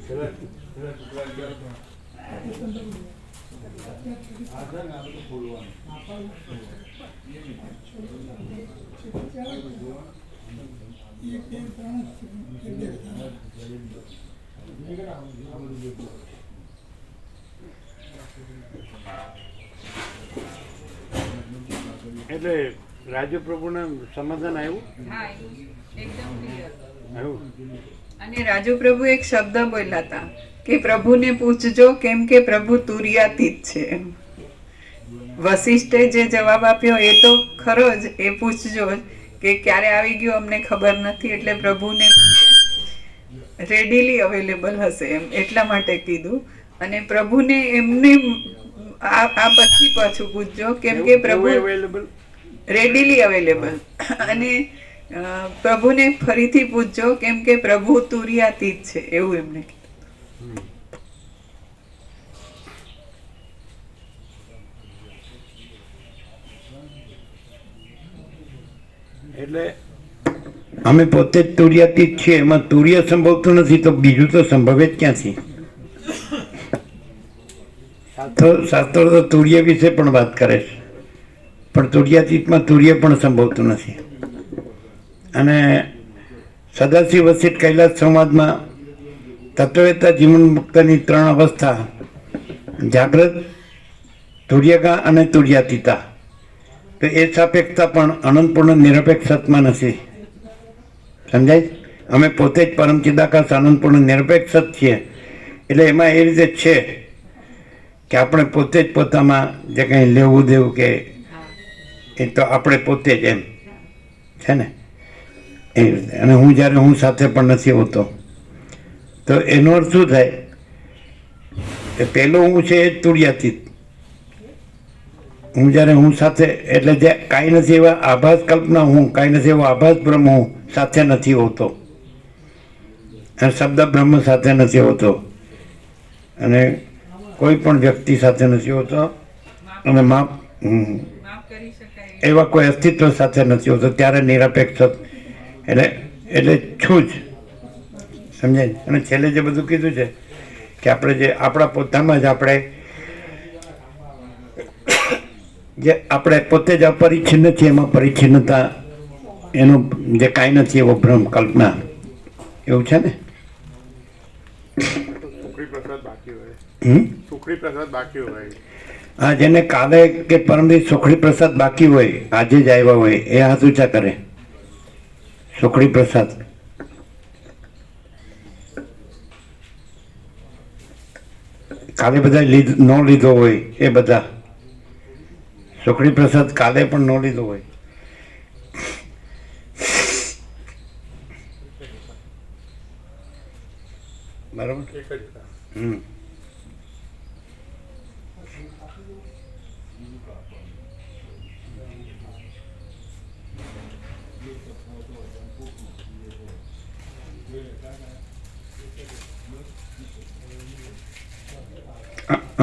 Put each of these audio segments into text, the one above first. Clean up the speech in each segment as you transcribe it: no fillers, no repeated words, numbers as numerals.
એટલે રાજુ પ્રભુને સમાધાન આવ્યું. હા, એકદમ ક્લિયર આવ્યું. અને રાજુ પ્રભુ એક શબ્દ બોલ્યા હતા કે પ્રભુને પૂછજો કેમ કે પ્રભુ તુર્યાતીત છે. વશિષ્ઠે જે જવાબ આપ્યો એ તો ખરો જ, એ પૂછજો કે ક્યારે આવી ગયું અમને ખબર નથી, એટલે પ્રભુને રેડીલી અવેલેબલ હશે એમ, એટલા માટે કીધું. અને પ્રભુને એમને આ પછી પાછું પૂછજો કેમ કે પ્રભુ રેડીલી અવેલેબલ. અને પ્રભુને ફરીથી પૂછજો કેમ કે પ્રભુ તુર્યાતીત છે, એવું એમને કીધું. એટલે અમે પોતે જ તુર્યાતીત છીએ, એમાં તુર્ય સંભવતું નથી તો બીજું તો સંભવે જ ક્યાંથી. શાસ્ત્રો તો તુર્ય વિશે પણ વાત કરે છે, પણ તુર્યાતીતમાં તુર્ય પણ સંભવતું નથી. અને સદાશિવ વસિષ્ઠ કૈલાસ સંવાદમાં તત્વવેતા જીવન મુક્તની 3 અવસ્થા, જાગ્રત, તુર્યગા અને તુર્યાતીતા, તો એ સાપેક્ષતા પણ અનંતપૂર્ણ નિરપેક્ષમાં નથી. સમજાય? અમે પોતે જ પરમ ચિદાકાશ અનંતપૂર્ણ નિરપેક્ષ છીએ. એટલે એમાં એ રીતે છે કે આપણે પોતે જ પોતામાં જે કંઈ લેવું દેવું કે એ તો આપણે પોતે જ એમ છે ને, એ રીતે. અને હું જ્યારે હું સાથે પણ નથી હોતો તો એનો અર્થ શું થાય કે પહેલો હું છે એ જ તુર્યાતીત. હું જ્યારે હું સાથે, એટલે જે કાંઈ નથી એવા આભાસ કલ્પના હું, કાંઈ નથી એવો આભાસ બ્રહ્મ હું સાથે નથી હોતો, અને શબ્દ બ્રહ્મ સાથે નથી હોતો, અને કોઈ પણ વ્યક્તિ સાથે નથી હોતો, અને માપ એવા કોઈ અસ્તિત્વ સાથે નથી હોતો, ત્યારે નિરપેક્ષ એટલે છું જ. સમજાય? અને છેલ્લે જે બધું કીધું છે કે આપણે જે આપણા પોતામાં જ આપણે જે આપણે પોતે જ અપરિચ્છિન્ન છીએ, એમાં પરિચ્છિન્નતા એનું જે કાંઈ નથી એવો ભ્રમ કલ્પના, એવું છે ને. હા, જેને કાલે કે પરમદિવસ સુખડી પ્રસાદ બાકી હોય, આજે જ આવ્યા હોય, એ હાથ ઊંચા કરે. સુખડી પ્રસાદ કાલે બધા ન લીધો હોય, એ બધા સુખડી પ્રસાદ કાલે પણ ન લીધો હોય. બરાબર.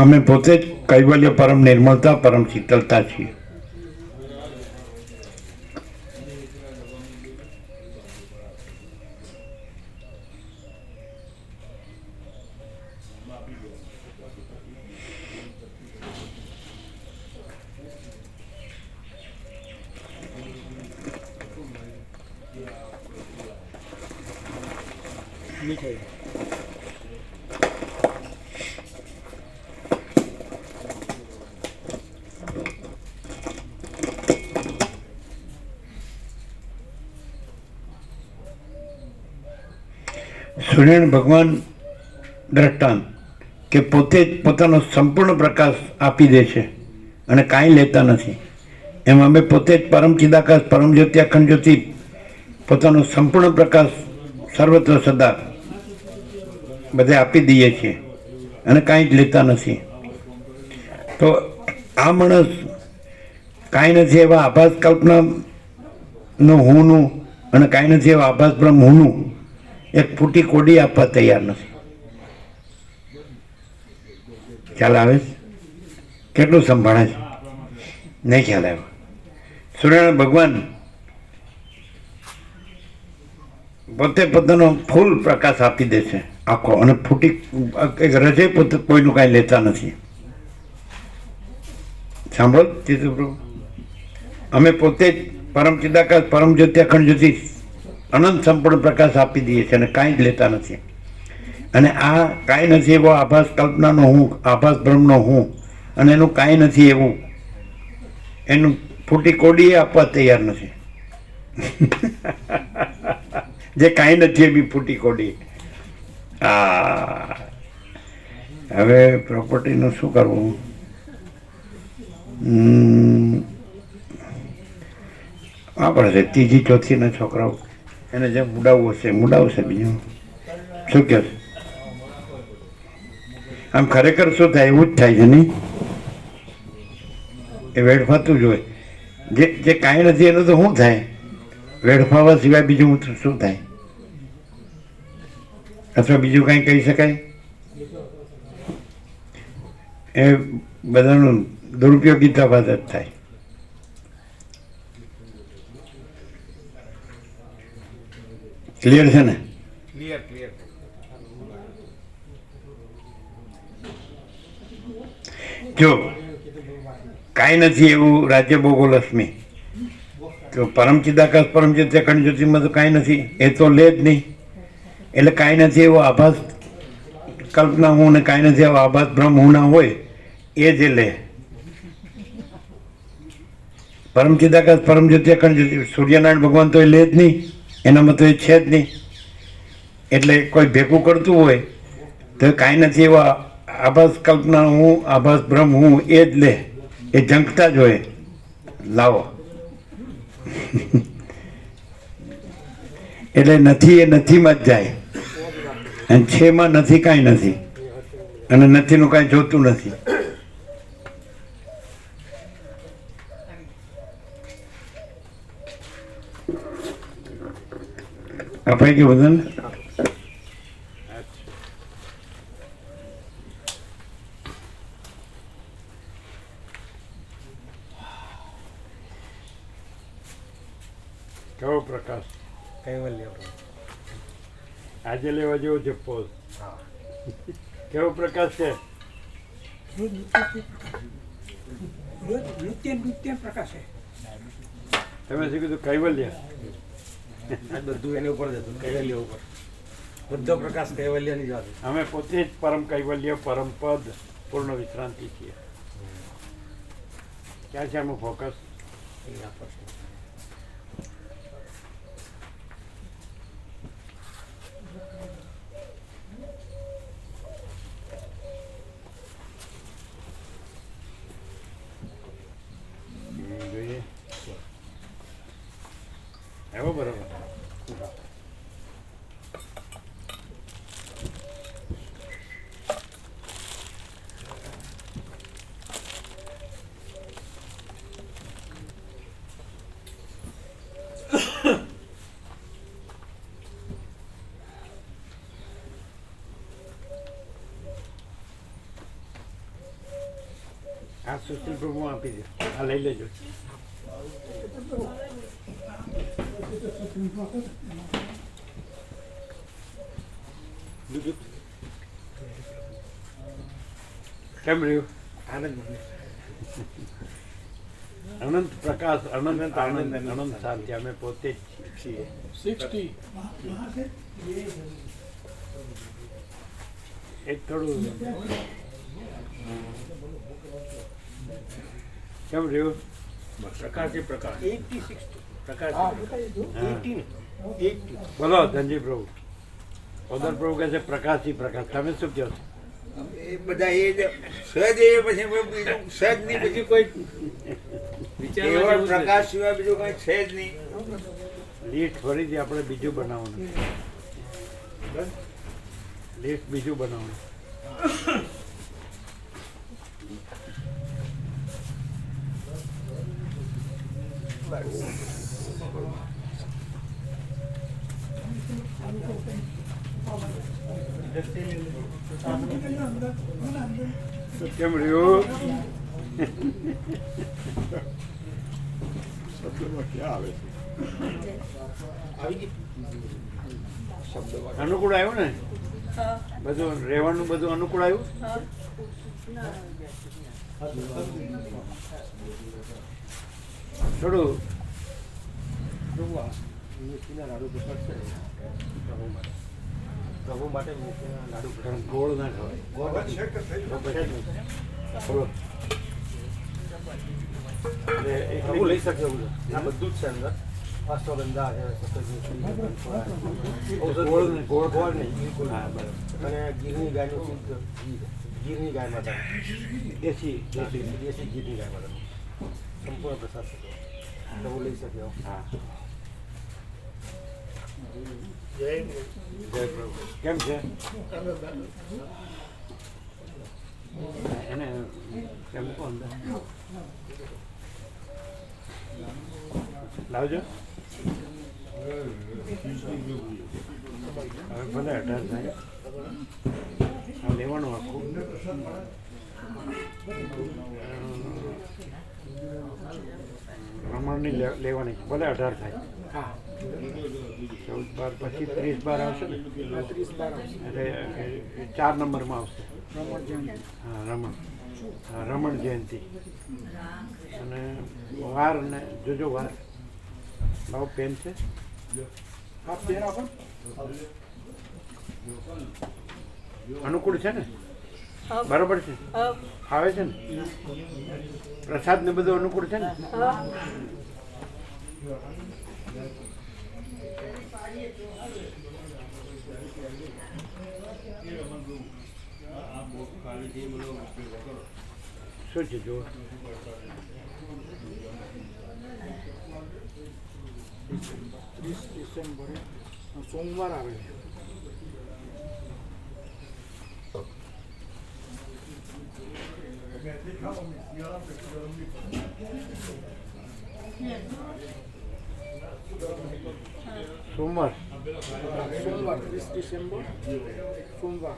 અમે પોતે જ કૈવલ્ય પરમ નિર્મળતા, પરમ શીતળતા છીએ. સૂર્યનારાયણ ભગવાન દ્રષ્ટાંત કે પોતે જ પોતાનો સંપૂર્ણ પ્રકાશ આપી દે છે અને કાંઈ લેતા નથી. એમ અમે પોતે જ પરમ ચિદાકાશ, પરમ જ્યોતિ, અખંડ જ્યોતિ, પોતાનો સંપૂર્ણ પ્રકાશ સર્વત્ર સદા બધે આપી દઈએ છીએ અને કાંઈ જ લેતા નથી. તો આ માણસ કાંઈ નથી એવા આભાસ કલ્પનાનું હુંનું અને કાંઈ નથી એવા આભાસ બ્રહ્મ હુંનું એક ફૂટી કોડી આપવા તૈયાર નથી. ખ્યાલ આવે છે? કેટલું સંભાળે છે? નહીં ખ્યાલ આવ્યો. સૂર્યનારાયણ ભગવાન પોતે પોતાનો ફૂલ પ્રકાશ આપી દે છે આખો. અને ફૂટી એક રજે પોતે કોઈનું કાંઈ લેતા નથી. સાંભળો ચિત્રપ્રભુ, અમે પોતે જ પરમ ચિદાકાશ પરમ જ્યોતિ અખંડ જ્યોતિ અનંત સંપૂર્ણ પ્રકાશ આપી દઈએ છીએ અને કાંઈ જ લેતા નથી. અને આ કાંઈ નથી એવો આભાસ કલ્પનાનો હું, આભાસ બ્રહ્મનો હું, અને એનું કાંઈ નથી એવું એનું ફૂટી કોડીએ આપવા તૈયાર નથી. જે કાંઈ નથી એ બી ફૂટી કોડી. હવે પ્રોપર્ટીનું શું કરવું? આપણે છે ત્રીજી ચોથીના છોકરાઓ એને જેમ મુડાવવું હશે મુડાવશે. બીજું શું કહે છે? આમ ખરેખર શું થાય એવું જ થાય છે નહીં? એ વેડફાતું જ હોય. જે કાંઈ નથી એનું તો શું થાય? વેડફાવા સિવાય બીજું શું થાય? અથવા બીજું કાંઈ કહી શકાય? એ બધાનું દુરુપયોગિતા બાદ જ થાય. ક્લિયર છે ને? જો કાંઈ નથી એવું રાજ્ય ભોગોલક્ષ્મી, તો પરમ ચિદાકાશ પરમ જ્યોતિ અખંડ જ્યોતિમાં તો કાંઈ નથી, એ તો લે જ નહીં. એટલે કાંઈ નથી એવો આભાસ કલ્પના હું ને કાંઈ નથી એવો આભાસ બ્રહ્મ હું ના હોય એ જે લે. પરમ ચિદાકાશ પરમ જ્યોતિ અખંડ જ્યોતિ સૂર્યનારાયણ ભગવાન તો એ લે જ નહીં, એનામાં તો એ છે જ નહીં. એટલે કોઈ ભેગું કરતું હોય તો કાંઈ નથી એવા આભાસ કલ્પના હું, આભાસ બ્રહ્મ હું એ જ લે. એ ઝંખતા જ હોય, લાવો. એટલે નથી એ નથીમાં જ જાય, અને છેમાં નથી કાંઈ નથી, અને નથીનું કાંઈ જોતું નથી. અપાઈ ગયું બધાને? કેવો પ્રકાશ? કૈવલ્ય. આજે લેવા જેવો છે પોઝ. કેવો પ્રકાશ છે? નૃત્ય પ્રકાશ છે. તમે શું કીધું? કૈવલ્ય. આ બધું એની ઉપર જ હતું, કૈવલ્ય ઉપર. બધો પ્રકાશ કૈવલ્યની જ વાત. અમે પોતે જ પરમ કૈવલ્ય, પરમ પદ, પૂર્ણ વિશ્રાંતિ છીએ. ક્યાં છે આમાં ફોકસ? અહીંયા પર છે. જોઈએ એવો બરોબર. આ સુશીલ પ્રભુ આપી દે, આ લઈ લેજો. કેમ રહ્યું? આનંદ. અનંત પ્રકાશ, અનંત આનંદ, અનંત શાંતિ. અમે પોતે જ છીએ. 60. એક થોડું કેમ રહ્યું? પ્રકાશથી પ્રકાશ. 80-60. પ્રકાશ. 80. બોલો ધનજી પ્રભુ. ઓદર પ્રભુ કહે છે પ્રકાશથી પ્રકાશ. તમે શું કહો છો? એ બધા એ જ સહજ એ પછી બીજું સહજ નહીં, પછી કોઈ એવા પ્રકાશ સિવાય બીજું કઈ છે જ નહીં. લિસ્ટ ફરીથી આપણે બીજું બનાવવાનું. લિસ્ટ બીજું બનાવવાનું. કેમ રહ્યું? ક્યાં આવે છે? આવી ગઈ. અનુકૂળ આવ્યું ને હા બધું રહેવાનું બધું અનુકૂળ આવ્યું હા થોડું મેથીના લાડુ પકડશે પ્રભુ માટે મેથીના લાડુ પણ ગોળ ના ખવાય ગોળ છે કે થોડો પ્રભુ લઈ શકે એવું છે આ બધું જ છે અંદર અશ્વગંધા છે સફેદ ગોળ ને ગોળ ગોળ નહીં બિલકુલ હા બરાબર અને ગીરની ગાયનું શુદ્ધ ઘી ગીરની ગાય માતા દેશી દેશી ગીરની ગાય માતા સંપૂર્ણ પ્રસાદ થતો પ્રભુ લઈ શકે એવો. હા જય પ્રભુ કેમ છે એને કેમ મૂકો અંદર લાવજો હવે ભલે 18 થાય આ લેવાનું આખું રમણની લેવાની ભલે 18 થાય 14 બાર પછી 30 બાર આવશે ને 30 બાર એટલે 4 નંબરમાં આવશે હા રમણ જયંતિ અને વાર ને જોજો વાર લાવો પેન છે હા પેન આપો અનુકૂળ છે ને હા બરોબર છે હા આવે છે ને પ્રસાદ ને બધું અનુકૂળ છે ને હા શું છે જો 30 ડિસેમ્બરે સોમવાર આવે છે સોમવાર સોમવાર 30 ડિસેમ્બર સોમવાર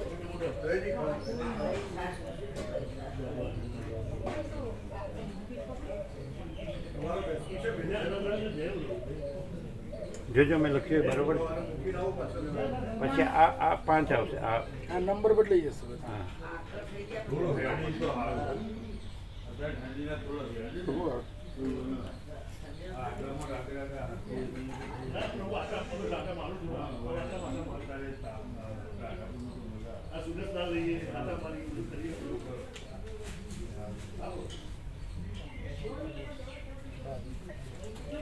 જોજો મેં લખ્યું હોય બરોબર પછી આ 5 આવશે આ આ નંબર બદલાઈ જશે હા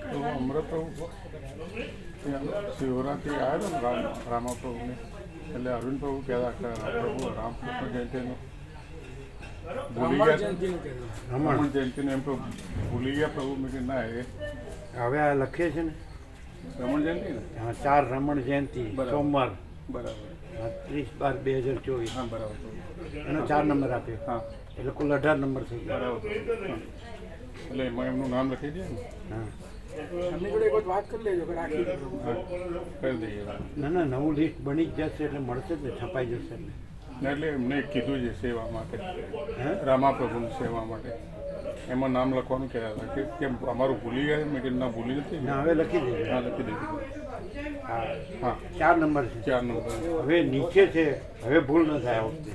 તો અમૃત પ્રભુ શિવરાત્રિ આવ્યો ને રામા પ્રભુને એટલે અરવિંદ પ્રભુ કહેતા કે પ્રભુ રામકૃષ્ણ જયંતિનું ભૂલી ગયા રમણ જયંતિનું એમ તો ભૂલી ગયા પ્રભુ મેં કે ના એ હવે આ લખીએ છે ને રમણ જયંતિ ને હા 4 રમણ જયંતિ બરાબર. સોમવાર બરાબર 30/12/2024 હા બરાબર એનો 4 નંબર આપ્યો હા એટલે કુલ 18 નંબર થઈ ગયા બરાબર હા. એટલે એમાં એમનું નામ લખી દે ને હા એમની જોડે એક વખત વાત કરી લેજો કે રાખી દો. હા કરી દઈએ ના નવું લિસ્ટ બની જ જશે એટલે મળશે જ ને છપાઈ જશે એટલે ને એટલે એમને કીધું છે સેવા માટે હે રામા પ્રભુની સેવા માટે એમાં નામ લખવાનું કહેતા હતા કે કેમ અમારું ભૂલી ગયા મેં કીધું ના ભૂલી નથી ના હવે લખી દેજો હા લખી દીધું હા હા 4 નંબર છે 4 નંબર હવે નીચે છે હવે ભૂલ ન થાય આ વખતે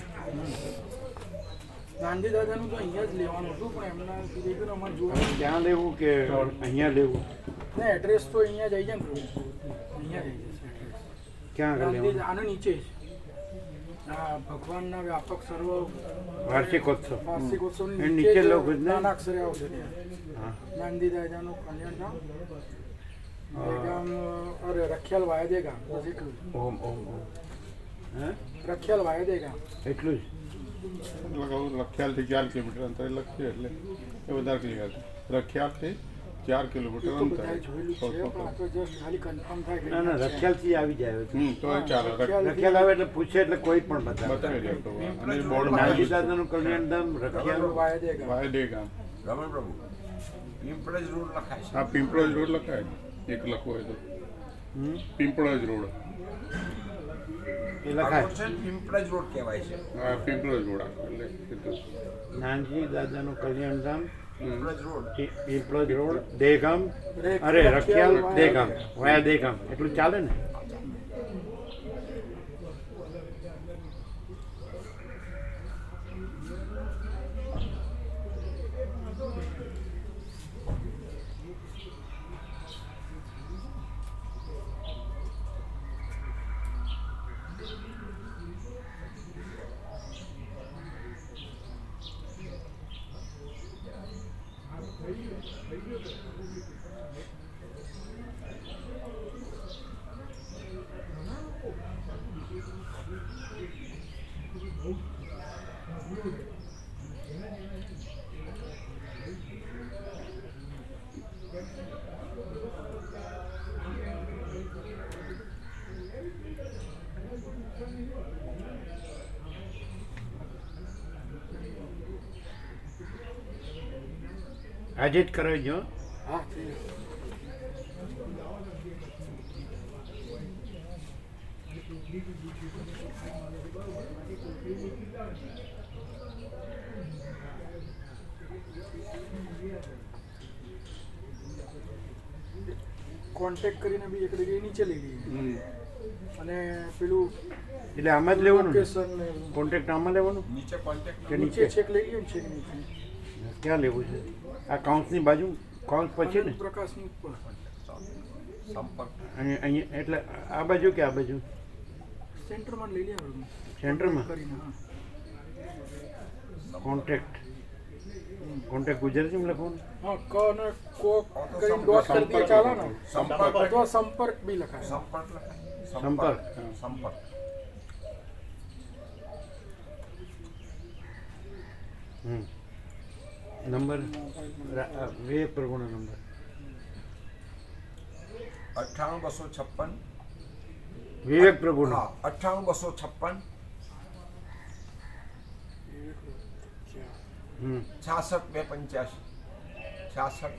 ગાંધી દાદાનું તો અહીંયા જ લેવાનું હતું પણ એમના કીધું કે અમારે જોવાનું ક્યાં લેવું કે અહીંયા લેવું ના એડ્રેસ તો અહીંયા જ આવી જાય ને અહીંયા જ આવી જશે એડ્રેસ ક્યાં આગળ ગાંધી લેવાનું આનો નીચે જ આ ભગવાનના વ્યાપક સર્વ વાર્ષિકોત્સવ વાર્ષિકોત્સવની એ નીચે નીચે જ લોકો જ ને? નાના અક્ષરે આવશે ત્યાં હા ગાંધી દાદાનું કલ્યાણધામ ગામ અરે રખિયાલ વાયદે ગામ બસ એટલું જ. ઓમ હે રખિયાલ વાયદે ગામ એટલું જ લખિયાલથી 4 કિલોમીટર અંતરે લખીએ એટલે એ વધારે ક્લિયર રખિયાલથી 4 કિલોમીટર એ તો અંતરે બધાએ જોયેલું છે પણ આ તો જસ્ટ ખાલી કન્ફર્મ થાય કે ના ના રખિયાલથી આવી જાય હવે. તો એ ચાલે રખિયાલ આવે એટલે પૂછે એટલે કોઈ પણ બતાવે બતાવી દે તો અને બોર્ડ નાનજી દાદાનું કલ્યાણધામ રખિયાલ વાયદે ગામ વાયદે ગામ રમણ પ્રભુ પિંપળજ રોડ લખાય છે આ પિંપળજ રોડ લખાય ને એક લખવો હોય તો પિંપળજ રોડ એ લખાય આ રોડ છે ને પિંપળજ રોડ કહેવાય છે આ પિંપળજ રોડ એટલે કીધું. નાનજી દાદાનું કલ્યાણધામ પિંપળજ રોડ પીપળજ રોડ દેગામ અરે રખિયાલ દેગામ વાયા દેગામ એટલું ચાલે ને આજે જ કરાવજો. હા થઈ જશે. કોન્ટેક્ટ કરીને બી એક જગ્યાએ નીચે લઈ લઈએ અને પેલું એટલે આમાં જ લેવાનું ને? લોકેશન ને કોન્ટેક્ટ આમાં લેવાનું નીચે કોન્ટેક્ટ કે નીચે નીચે? છેક લઈ લઈએ ને છેક નીચે ક્યાં લેવું છે? આ કાઉન્સની બાજુ, કાઉન્સ પછી ને? પ્રકાશની ઉપર સંપર્ક અહીંયા એટલે આ બાજુ કે આ બાજુ? સેન્ટરમાં લઈ લઈએ આપણે. સેન્ટરમાં કરીને હા કોન્ટેક્ટ. કોન્ટેક્ટ ગુજરાતીમાં લખવાનું? હા ક અને કો કરીને ડોટ કરી દઈએ ચાલે ને સંપર્ક અથવા સંપર્ક બી લખાય. સંપર્ક લખાય. સંપર્ક. સંપર્ક નંબર વિવેક પ્રભુનો નંબર 98 વિવેક પ્રભુનો. 256 હમ 66 285 66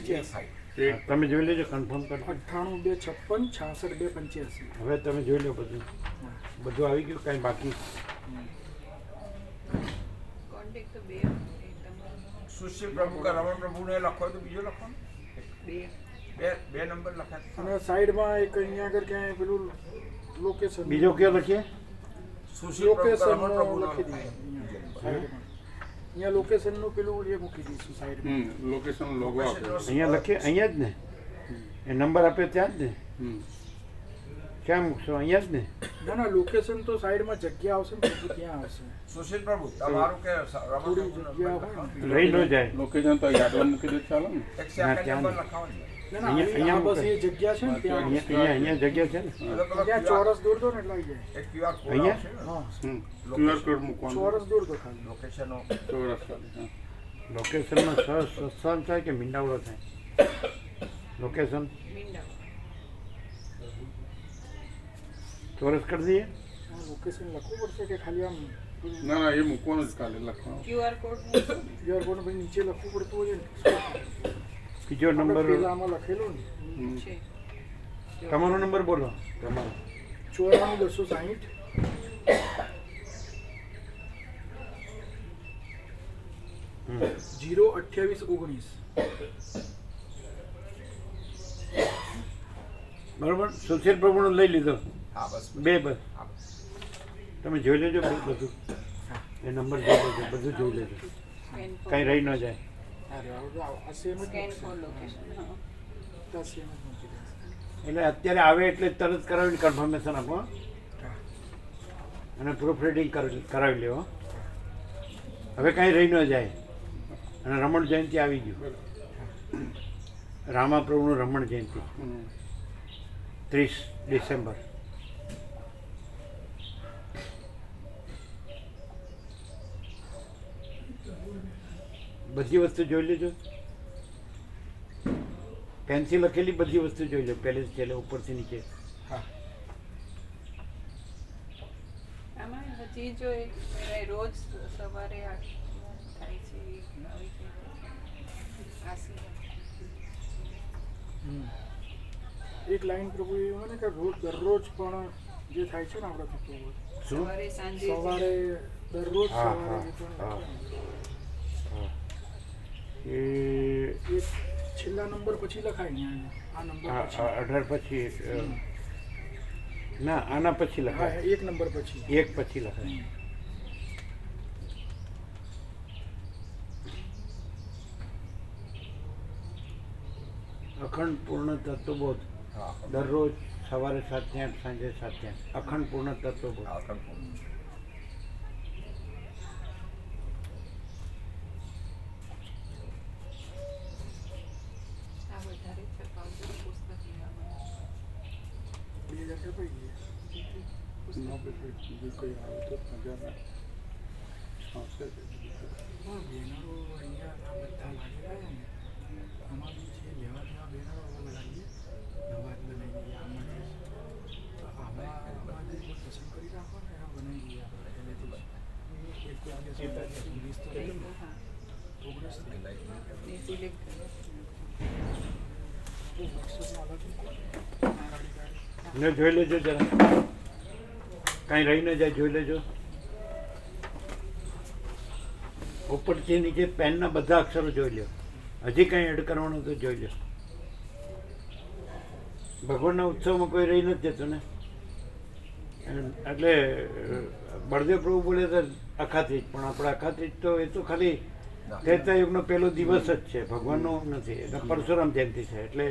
2 થાય. તમે જોઈ લેજો, કન્ફર્મ કરજો. 98 256 66 285. હવે તમે જોઈ લો બધું. બધું આવી ગયું, કાંઈ બાકી? કોન્ટેક્ટ તો બે સુશીલ પ્રભુ કે રમણ પ્રભુને લખો તો બીજો લખો ને. બે બે નંબર લખાય. અને સાઈડમાં એક અહીંયા આગળ ક્યાંય પેલું લોકેશન બીજો કયો લખીએ? સુશીલ પ્રભુ કે લોકેશન રમણ પ્રભુનો લખી દઈએ સાઈડમાં. અહીંયા લોકેશનનું પેલું એ મૂકી દઈશું સાઈડમાં. લોકેશન લોગો આપ્યો. અહીંયા લખીએ, અહીંયા જ ને? એ નંબર આપ્યો ત્યાં જ ને? ક્યાં મૂકશો? અહીંયા જ ને? ના ના લોકેશન તો સાઈડમાં જગ્યા આવશે ને પછી ત્યાં આવશે. સુશીલ પ્રભુ તમારું કે રમણ થોડી પ્રભુનો જગ્યા હોય ને. રહી ન જાય. લોકેશન તો યાદવા મૂકી દે ચાલો ને. એક ના, સેકન્ડ ત્યાં નંબર નહીં. લખાવો ને. ના ના અહીંયા આ બસ મૂકે. એ જગ્યા છે ને ત્યાં અહીંયા જગ્યા છે ને? ત્યાં ચોરસ દોર દો ને એટલે આવી જાય. એક QR કોડ અહીંયા? આવશે ને. હા QR કોડ મૂકવાનો. ચોરસ દોર દો ખાલી. લોકેશનો લોકેશનમાં સત્સંગ થાય કે મીંડાવડો થાય? લોકેશન મીંડા ચોરસ કરી દઈએ. લોકેશન લખવું પડશે કે ખાલી આમ ના ના એ મૂકવાનું જ કાલે લખવાનું. QR કોડ ક્યુઆર કોડ પછી નીચે લખવું પડતું હોય ને. બીજો આપણે નંબર પેલા આમાં લખેલું ને છે તમારો નંબર બોલો. તમારો 94 260 028 બરોબર. સુશીલ પ્રભુનો લઈ લીધો. હા બસ બે બસ. તમે જોઈ લેજો બધું. એ નંબર જોઈ લેજો, બધું જોઈ લેજો, સ્કેન કાંઈ રહી ન જાય. આ સેમ જ સ્કેન મૂકશે. ફોર લોકેશન હા આ સેમ જ મૂકી દેશે. એટલે અત્યારે આવે એટલે તરત કરાવીને કન્ફર્મેશન આપો અને પ્રૂફ રીડિંગ કરાવી લેવો. હવે કાંઈ રહી ન જાય. અને રમણ જયંતિ આવી ગયું. રામાપ્રભુનું રમણ જયંતિ 30 ડિસેમ્બર. બધી વસ્તુ જોઈ લેજો. પેન્સિલ લખેલી બધી વસ્તુ જોઈ લો, પહેલે છેલ્લે ઉપરથી નીચે. આમાં હજી જો એક રોજ સવારે આ થાય છે આવી રીતે આશીર્વાદ એક લાઈન પ્રભુ એવું હોય ને કે રોજ દરરોજ પણ જે થાય છે ને આપણે થતું હોય શું? સવારે સાંજે સવારે દરરોજ હા, સવારે હા, એ પણ હા. એ એક છેલ્લા નંબર પછી લખાય ને આ નંબર પછી 18 પછી ના, આના પછી હા લખાય. એક નંબર પછી એક પછી લખાય. અખંડ પૂર્ણ તત્વબોધ દરરોજ સવારે 7 થી 8, સાંજે 7 થી 8. અખંડ પૂર્ણ તત્વબોધ. ના પછી બીજું કંઈ આવે તો મજાના આવશે જ. બેનરો અહીંયા આ બધા લાગેલા છે ને અમારું જે લેવા દેવા બેનરો લગાવીએ નવા જ બનાવી દઈએ આમાંથી તો આમાં જે પસંદ કરી રાખો ને એના બનાવી દઈએ આપણે પહેલેથી એક વીસ તો લઈ લો પ્રોગ્રેસ એ સિલેક્ટ કરો ને જોઈ લેજો જરા, કાંઈ રહી ન જાય, જોઈ લેજો. ઉપરથી નીચે પેનના બધા અક્ષરો જોઈ લો. હજી કાંઈ એડ કરવાનું તો જોઈ લો. ભગવાનના ઉત્સવમાં કોઈ રહી નથી જતું ને. એટલે બળદેવ પ્રભુ બોલે તો અખાત્રીજ, પણ આપણે અખાત્રીજ તો એ તો ખાલી ત્રેતા યુગનો પહેલો દિવસ જ છે, ભગવાનનો નથી. એટલે પરશુરામ જયંતિ છે, એટલે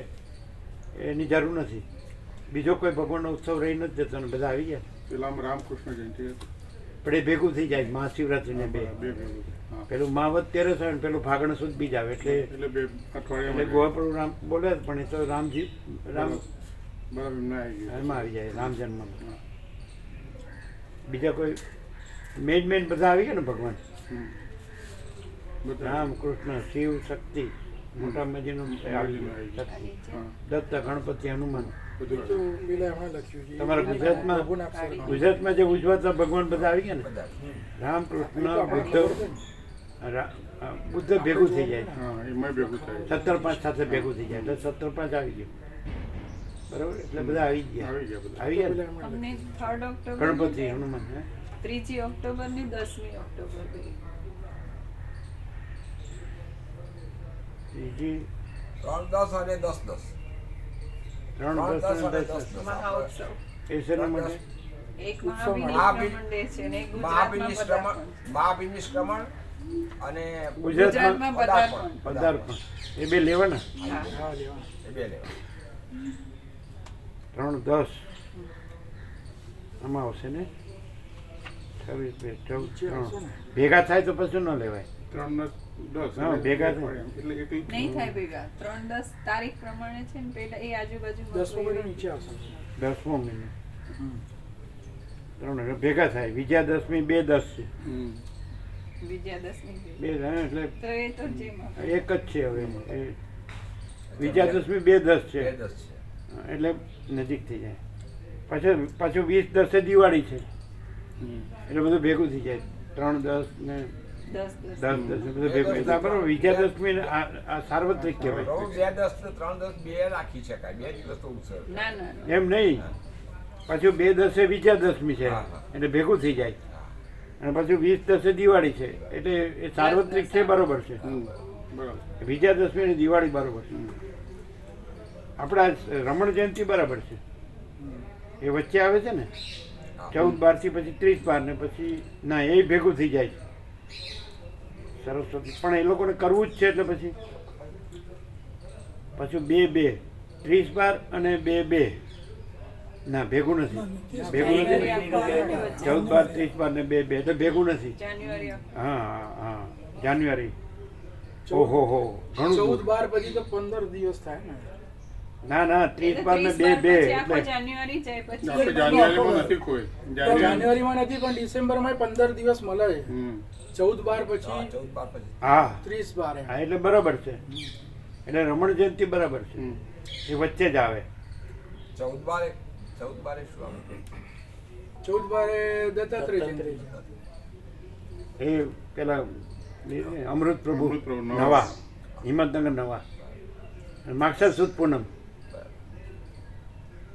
એની જરૂર નથી. બીજો કોઈ ભગવાનનો ઉત્સવ રહી નથી જતો ને બધા આવી ગયા. પેલામાં રામકૃષ્ણ જયંતિ હતી. પણ એ ભેગું થઈ જાય મહાશિવરાત્રિને બે. બે ભેગું. હા પેલું મહાવત તેરસ આવે ને પેલું ફાગણ સુદ બીજ આવે, એટલે એટલે બે એટલે અઠવાડિયામાં ગોવાપુર રામ બોલે પણ એ તો રામજી રામ બરાબર એમને આવી ગયું. એમાં આવી જાય રામ જન્મ. બીજા કોઈ મેન બધા આવી ગયા ને ભગવાન હમ. બધા રામ કૃષ્ણ શિવ શક્તિ મોટા મજીનું આવી ગયું. શક્તિ હા દત્ત ગણપતિ હનુમાન. બધું તો આવ્યું. પેલા એમણે લખ્યું છે તમારા ગુજરાતમાં પ્રભુના અક્ષર. ગુજરાતમાં જે ઉજવાતા ભગવાન બધા આવી ગયા ને, રામ કૃષ્ણ બુદ્ધ ભેગું થઈ જાય, હા એમાં ભેગું થાય. 17-5 સાથે ભેગું થઈ જાય, એટલે 17-5 આવી ગયું. બરાબર, એટલે બધા આવી ગયા. આવી ગયા બધા. આવી ગયા ને? પેલા એમણે અમને 3rd ઓક્ટોબર ગણપતિ હનુમાન હે 3જી ઓક્ટોબર ને 10મી ઓક્ટોબર બે. ત્રીજી 3-10 અને 10-10 3, 10 અને 10. મહાઉત્સવ એ શેના માટે? એક ઉત્સવમાં. મહાબિનિશ્રમણ ડે છે ને એક ગુજરાતમાં પદાર્પણ. મહાબિનિશ્રમણ અને ગુજરાતમાં પદાર્પણ. પદાર્પણ એ બે લેવાના. હા. હા લેવા એ બે લેવા. 3, 10 આમાં આવશે ને 26, 2, 14, 3 ભેગા થાય તો પછી ન લેવાય. 3 ને 10 હા, ભેગા થાય. એટલે એક નહીં થાય ભેગા 3-10 તારીખ પ્રમાણે છે ને પેલા એ આજુબાજુ 10 મહિના નીચે આવશે 10મો મહિનો 3 એટલે ભેગા થાય. વિજયાદશમી 2, 10 છે. વિજયાદશમી બે. 2 થાય એટલે તો એ તો જેમ એક જ છે. હવે એ વિજયાદશમી 2, 10 છે, 2-10 છે. એટલે નજીક થઈ જાય. પાછું 20, 10 દિવાળી છે, એટલે બધું ભેગું થઈ જાય. 3, 10 ને 10 10 બધું ભેગું. એટલે આ બરાબર વિજયાદશમી આ સાર્વત્રિક કહેવાય. બહુ 2-10 ને 3-10 બે રાખી શકાય. 2 દિવસ તો ઉત્સવ. ના ના ના. એમ નહીં, પાછું 2, 10 એ વિજયાદશમી છે, હા, હા. એટલે ભેગું થઈ જાય. અને પાછું 20, 10 એ દિવાળી છે, એટલે એ સાર્વત્રિક છે, બરોબર છે. બરાબર. વિજયાદશમી અને દિવાળી બરોબર છે. આપણા રમણ જયંતિ બરાબર છે, એ વચ્ચે આવે છે ને 14/12 થી પછી 30/12 ને પછી ના એ ભેગું થઈ જાય સરસ્વતી. પણ એ લોકોને કરવું જ છે, એટલે પછી પાછું 2-2 30/12 અને 2-2 ના ભેગું નથી. ભેગું નથી. જાન્યુઆરી આખો 14/12, 30/12 ને 2-2 એટલે ભેગું નથી. જાન્યુઆરી આખો. હા જાન્યુઆરી. ઓહો હો ઘણું 14 દૂર. 12 પછી તો 15 દિવસ થાય ને ના 30/12 ને 2-2 આખો એટલે જાન્યુઆરી જાય આપણે પછી જાન્યુઆરીમાં નથી કોઈ. જાન્યુઆરીમાં નથી પણ ડિસેમ્બરમાં 15 દિવસ મળે છે. હમ. 14 12 પછી 14-12 પછી. હા 30 12 હા એટલે બરાબર છે. એટલે રમણ જયંતિ બરાબર છે, હમ. એ વચ્ચે જ આવે. 14-12 શું આવે? 14 12 દત્તાત્રેય જયંતિ. એ પેલા અમૃત પ્રભુ અમૃત પ્રભુ નવા હિંમતનગર નવા માગસર સુદ પૂનમ.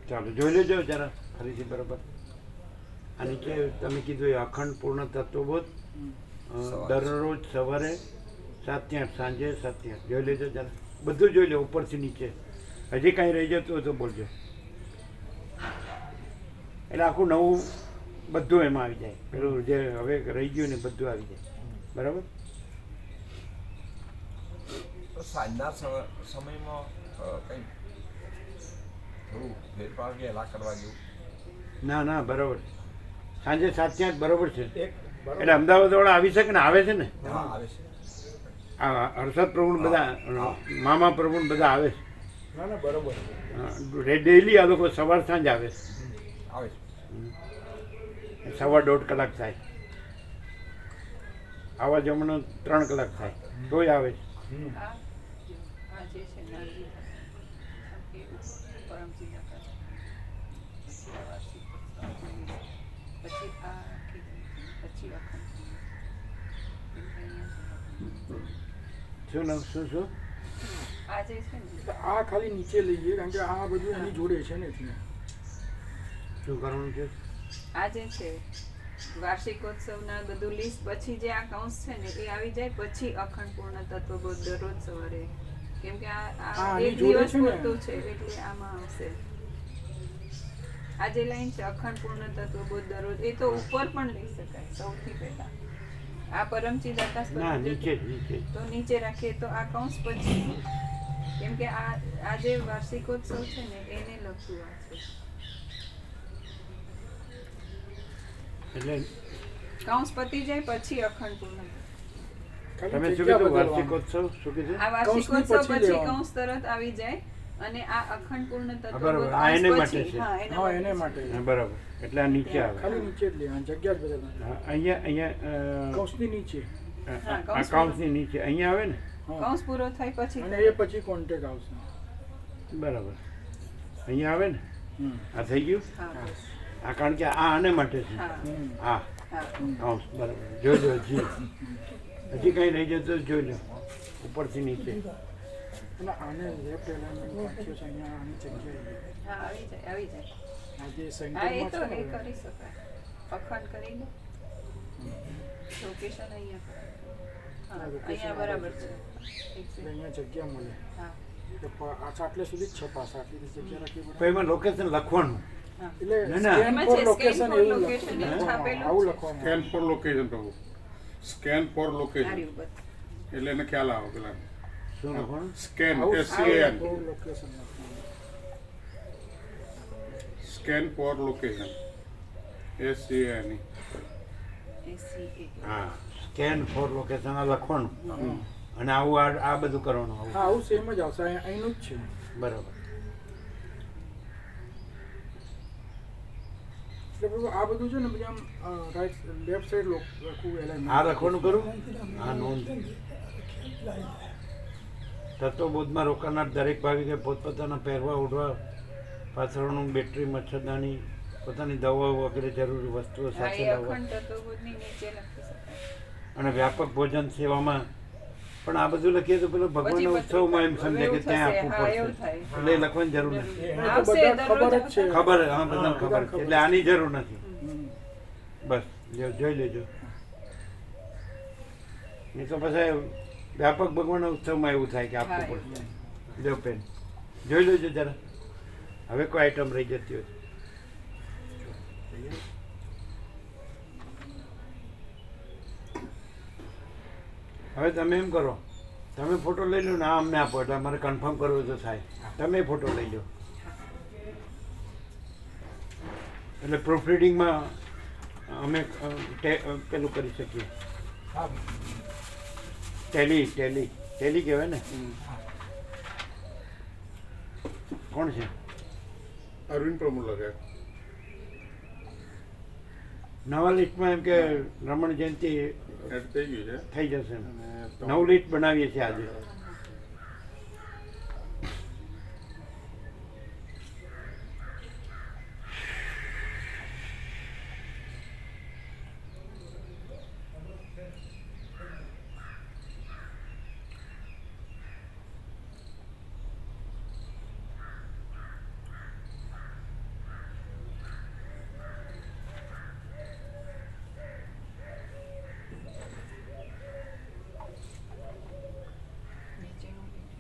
ચાલો જોઈ લેજો જરા ફરીથી બરાબર. આ નીચે તમે કીધું એ અખંડ પૂર્ણ તત્વબોધ દરરોજ સવારે 7 થી 8, સાંજે 7 થી 8 જોઈ લેજો જરા. બધું જોઈ લો ઉપરથી નીચે. હજી કાંઈ રહી જતું હોય તો બોલજો. એટલે આખું નવું બધું એમાં આવી જાય. પેલું જે હવે રહી ગયું ને બધું આવી જાય. બરાબર. તો સાંજના સમયમાં કંઈ થોડું ફેરફાર કે એલા કરવા જેવું. ના બરાબર. સાંજે 7 થી 8 બરાબર છે. એક બરાબર. એટલે અમદાવાદ વાળા આવી શકે ને, આવે છે ને. હા આવે છે. આ હર્ષદ પ્રભુ બધા મામા પ્રભુ બધા આવે છે. ના ના બરોબર ડેઈલી આ લોકો સવાર સાંજ આવે છે. આવે છે. 1.5 કલાક થાય, આવા જમણો 3 કલાક થાય તોય આવે. આ જે છે નાની એ પરમજી દાતા પછી આ વાર્ષિક પછી આ આખી પછી અખંડ શું નામ શું આ જે છે ને આ ખાલી નીચે લઈએ કારણ કે આ બધું એની જોડે છે ને એટલે શું કરવાનું છે? આ જે છે વાર્ષિકોત્સવના બધું લિસ્ટ પછી જે આ કૌંસ છે ને એ આવી જાય પછી અખંડ પૂર્ણ તત્વબોધ દરરોજ સવારે, કેમ કે આ આની એક જોડે દિવસ છે ને. પૂરતું છે એટલે આમાં આવશે. આ જે લાઈન છે અખંડ પૂર્ણ તત્વબોધ દરરોજ એ તો ઉપર પણ લઈ શકાય સૌથી પહેલા. આ પરમચિદ દાતા ના, સ્વરૂપ નીચે જ. તો નીચે રાખીએ તો આ કૌંસ પછી, કેમ કે આ જે વાર્ષિકોત્સવ છે ને એને લગતું આ છે. એટલે કૌંસ પતી જાય પછી અખંડ પૂર્ણ. તમે ખાલી શું જગ્યા કીધું? બદલવાની. વાર્ષિકોત્સવ શું કીધું? આ કૌંસની વાર્ષિકોત્સવ પછી પછી લેવાનું. કૌંસ તરત આવી જાય અને આ અખંડ પૂર્ણ તત્વ બરાબર. આ એને માટે છે. હા એને માટે હા, બરાબર. એટલે આ નીચે આવે. ખાલી નીચે જ લેવાનું, જગ્યા જ બદલવાની. હા, અહીંયા કૌંસની નીચે આ કાઉન્સની નીચે અહીંયા આવે ને. હા. કૌંસ પૂરો થાય પછી અને એ પછી કોન્ટેક્ટ આવશે. બરાબર. અહીંયા આવે ને. હમ. આ થઈ ગયું. હા આ કારણ કે આ આને માટે છે. હા હમ. હા, હા કાઉન્સ. બરાબર. જોઈ લો હજી કંઈ રહી જતું તો જોઈ લો ઉપરથી નીચે. અને આને લેફ્ટ એલાઇનમેન્ટ રાખ્યો છે અહીંયા આની જગ્યાએ. હા આવી જાય આ જે હા એ સેન્ટરમાં તો છે એ ને કરી શકાય. અખંડ કરી દો લોકેશન અહીંયા હા અહીંયા બરાબર છે એટલે અહીંયા જગ્યા મળે. હા એટલે આ આટલે સુધી જ છે પાછા આટલી જગ્યા રાખવી પડે. તો એમાં લોકેશન લખવાનું. એટલે ના, ના. સ્કેન એમાં ફોર છે લોકેશન scan for એવું location એવું લખવાનું. છાપેલું આવું છે. લખવાનું. સ્કેન ફોર લોકેશન પ્રભુ, સ્કેન ફોર લોકેશન સારી ઉપર એટલે એને ખ્યાલ આવે પેલા શું લખવાનું? સ્કેન આવું SCAN આવું લોકેશન લખવાનું. Scan for location SCAN. SCA હા, સ્કેન ફોર લોકેશન આ લખવાનું અને આવું આ બધું કરવાનું. હા આવું આવું સેમ જ આવશે અહીંનું જ છે. બરાબર. એટલે પ્રભુ આ બધું છે ને પછી આમ રાઈટ લેફ્ટ સાઈડ લખવું એલાઇનમેન્ટ. આ લખવાનું કરું. આ નોંધ. તત્વબોધમાં રોકાનાર દરેક ભાવિકે પોતપોતાના પહેરવા ઉઠવા પાછળનું બેટરી, મચ્છરદાની, પોતાની દવાઓ વગેરે જરૂરી વસ્તુઓ હા સાથે એ લાવવા અખંડ તત્વબોધની નીચે લખી શકાય. અને વ્યાપક ભોજન સેવામાં પણ આ બધું લખીએ તો પેલો ભગવાનના પછી ઉત્સવમાં એમ સમજે કે એવું ત્યાં થશે. આપવું હા, એવું પડશે. થાય. એટલે એ લખવાની જરૂર નથી. એને તો આવશે, બધા દરરોજ ખબર જ છે. ખબર, હા, બધાને ખબર છે. એટલે આની જરૂર નથી. હમ. બસ જોઈ લેજો. નહીં તો પછી વ્યાપક ભગવાનના ઉત્સવમાં એવું થાય કે આપવું હા, પડશે. લ્યો પેન જોઈ લેજો જરા. હવે કોઈ આઈટમ રહી જતી હોય. હવે તમે એમ કરો, તમે ફોટો લઈ લો ને આ અમને આપો એટલે અમારે કન્ફર્મ કરવું તો થાય. તમે ફોટો લઈ લો એટલે પ્રૂફ રીડિંગમાં અમે પેલું કરી શકીએ. હા. ટેલી કહેવાય ને. કોણ છે? અરવિંદ પ્રભુ લગે. નવા લિસ્ટમાં એમ કે રમણ જયંતિ એડ થઈ ગયું છે. થઈ જશે એમ. અને નવું લિસ્ટ બનાવીએ છીએ આજે. નીચેનું નીચે.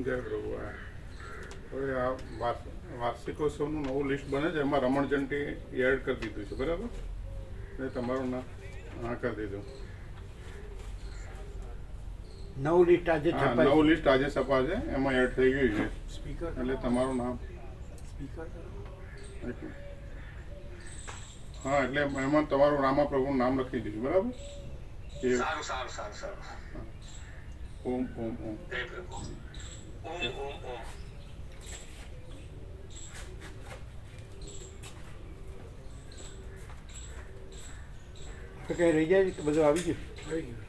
જય પ્રભુ. હવે આ વાર્ષિકોત્સવનું નવું લિસ્ટ બને છે એમાં રમણ જંટી એડ કરી દીધું છે બરાબર. એટલે તમારું નામ હા કરી દીધું. નવું લિસ્ટ આજે હા, છપાય. નવું લિસ્ટ આજે છપાશે એમાં એડ થઈ ગયું છે. સ્પીકર એટલે તમારું નામ સ્પીકર હા એટલે એમાં તમારું રામા પ્રભુનું નામ લખી દીધું બરાબર. એ સારું સારું સારું સારું ઓમ ઓમ ઓમ જય પ્રભુ ઓમ ઓમ ઓમ તો કંઈ રહી જાય કે બધું આવી ગયું? આવી ગયું.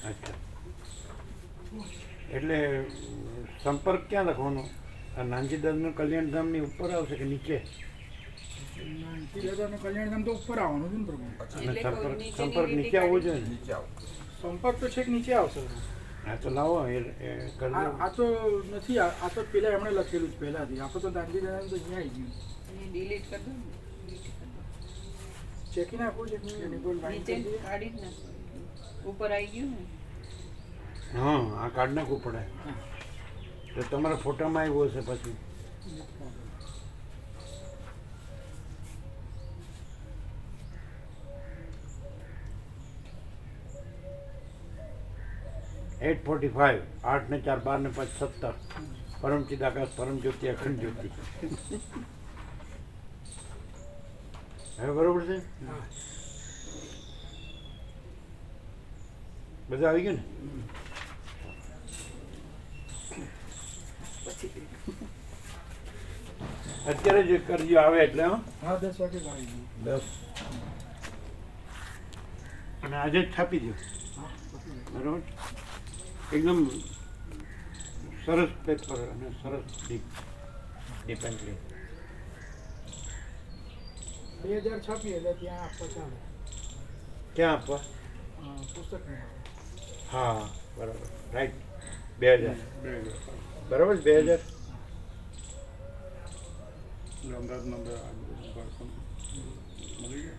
અચ્છા, એટલે સંપર્ક ક્યાં લખવાનો? આ નાનજીદાસનું કલ્યાણધામની ઉપર આવશે કે નીચે? નાનજીદાદાનું કલ્યાણધામ તો ઉપર આવવાનું છે ને પ્રભુ. અને સંપર્ક નીચે આવવો જોઈએ ને? સંપર્ક તો છેક નીચે આવશે. હા તો લાવો એ કરી દો. આ તો નથી, આ તો પેલા એમણે લખેલું છે પહેલાથી. આપણે તો નાનજીદાદાનું તો અહીંયા આવી ગયું. ડિલીટ કરી દો ને. ચેકી નાખું છે નીચે કાઢી જ નાખો. ઉપર આવી ગયું ને. હા, આ કાર્ડ નાખવું પડે. તો તમારા ફોટામાં આવ્યું હશે પછી. એટ 45 8 ને 4 12 ને 5 17 પરમચિદ આકાશ પરમ જ્યોતિ અખંડ જ્યોતિ. હવે બરોબર છે? બધું આવી ગયું ને? અત્યારે જ કરજો આવે એટલે. હા, હા, 10 વાગે આવી ગયું. 10 અને આજે જ છાપી દો. હા, પતી ગયું. બરોબર, એકદમ સરસ પેપર અને સરસ ડિપેન્ડ. 2000 છાપીએ એટલે ત્યાં આપવા ચાલે. ક્યાં આપવા? પુસ્તક હા બરાબર, રાઈટ. 2000 2000 બરાબર, 2000. એટલે અમદાવાદ નંબર મળી ગયા.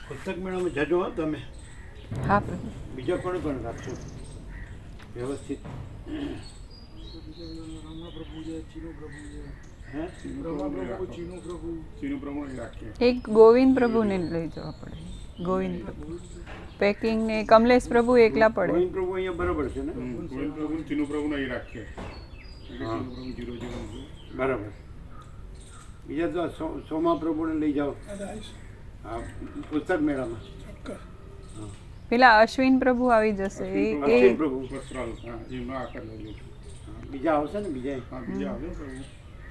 પુસ્તક મેળામાં જજો હો તમે. હા પ્રભુ. બીજા કોણ કોણ રાખશો વ્યવસ્થિત? રમા પ્રભુ છે, ચીનુ પ્રભુ છે. હે? રમા પ્રભુ, ચીનુ પ્રભુ. ચીનું પ્રમાણે રાખીએ. એક ગોવિંદ પ્રભુને લઈ જવા પડે. ગોવિંદ પ્રભુ પેકિંગ ને કમલેશ પ્રભુ એકલા પડે. ગોવિંદ પ્રભુ અહીંયા બરાબર છે ને? ગોવિંદ પ્રભુ ચીનું પ્રભુ અહીં રાખીએ. હા. ચીનું પ્રભુ 001. બરાબર. બીજા તો સોમા પ્રભુને લઈ જાઓ આ પુસ્તક મેળામાં. પેલા અશ્વિન પ્રભુ આવી જશે. અશ્વિન પ્રભુ. વસ્ત્રાલ, હા, એમાં આકાર લઈ લઉં છું. બીજા આવશે ને બીજા? હા, બીજા આવ્યો પ્રભુ.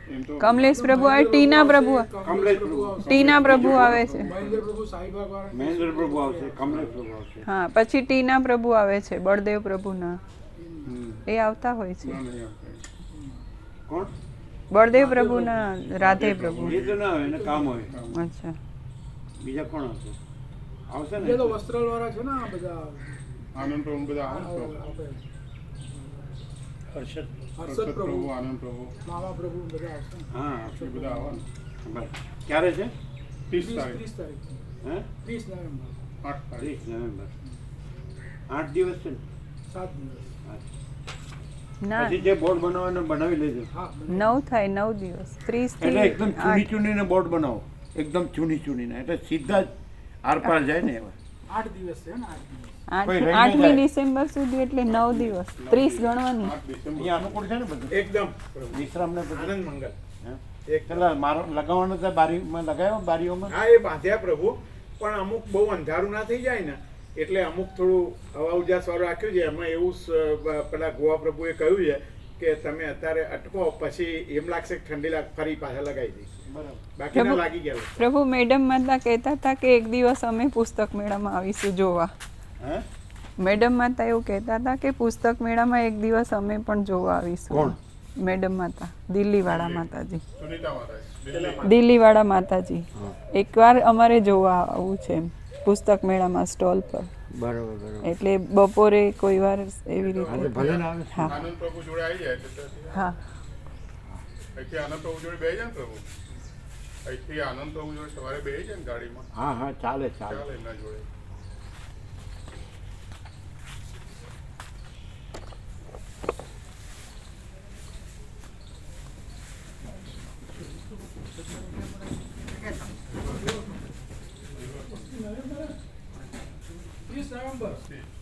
એમ તો કમલેશ પ્રભુ આવે, ટીના પ્રભુ કમલેશ પ્રભુ. ટીના પ્રભુ આવે છે. મહેન્દ્ર પ્રભુ, સાઈબાગ વાળા. મહેન્દ્ર પ્રભુ આવશે, કમલેશ પ્રભુ આવશે. હા, પછી ટીના પ્રભુ આવે છે, બળદેવ પ્રભુના. હમ. એ આવતા હોય છે. ના, નહીં આવતા. કોણ? બળદેવ પ્રભુના રાધે પ્રભુ. એ તો ના હોય એને કામ હોય. અચ્છા. બીજા કોણ આવશે? આવશે ને? બીજા તો વસ્ત્રાલ વાળા છે ને આ બધા. આનંદ પ્રભુ બધા આવે ને પ્રભુ. આપણે હર્ષદ. હર્ષદ પ્રભુ, આનંદ પ્રભુ મામા પ્રભુ બધા આવશે ને. હા, એ બધા આવે ને. બરાબર. ક્યારે છે? 30 તારીખ 30 તારીખ, હે? 30 નવેમ્બર, 8 તારીખ 30 નવેમ્બર. 8 દિવસ છે ને? 7 દિવસ. ના, પછી જે બોર્ડ બનાવવાનો બનાવી લેજો. હા, 9 થાય, 9 દિવસ. 30 એટલે થી એકદમ 8. ચૂની ચૂનીને બોર્ડ બનાવો. એકદમ ચૂની ચૂનીને, એટલે સીધા જ આરપાર જાય ને એવા. 8 દિવસ છે ને, 8 દિવસ. કોઈ રહી ન 8મી જાય. ડિસેમ્બર સુધી એટલે 9 દિવસ. 30 ગણવાની. 8 ડિસેમ્બર. અહીંયા અનુકૂળ છે ને બધું? એકદમ વિશ્રામ ને બધું? આનંદ મંગલ. હે? એક પેલા મારો લગાવવાનો તો બારીમાં લગાવ્યો, બારીઓમાં. હા, એ બાંધ્યા પ્રભુ, પણ અમુક બહુ અંધારું ના થઈ જાય ને એટલે અમુક થોડું હવા ઉજાસ વાળું રાખ્યું છે. એમાં એવું પેલા ગોવા પ્રભુએ કહ્યું છે કે તમે અત્યારે અટકો, પછી એમ લાગશે કે ઠંડી લાગ ફરી પાછા લગાવી દઈશ. બરાબર. બાકી ના પ્રભુ- લાગી ગયા. પ્રભુ મેડમ માતા કહેતા હતા કે એક દિવસ અમે પુસ્તક મેળામાં આવીશું જોવા. હે? મેડમ માતા એવું કહેતા હતા કે પુસ્તક મેળામાં એક દિવસ અમે પણ જોવા આવીશું. કોણ? મેડમ માતા, દિલ્હીવાળા માતાજી. સુનીતા મહારાજ. દિલ્હીવાળા માતાજી. એકવાર અમારે જોવા આવવું છે એમ, પુસ્તક મેળામાં સ્ટોલ પર. બરાબર બરાબર. એટલે બપોરે કોઈ વાર એવી આજે રીતે. ભલે ને આવે. હા આનંદ પ્રભુ જોડે આવી જાય એટલે ત્યાંથી હા. અહીંથી આનંદ પ્રભુ જોડે બેસી જાય ને પ્રભુ. અહીંથી આનંદ પ્રભુ જોડે સવારે બેસી જાય ને ગાડીમાં. હા હા, ચાલે ચાલે. ચાલે એમના જોડે. નંબર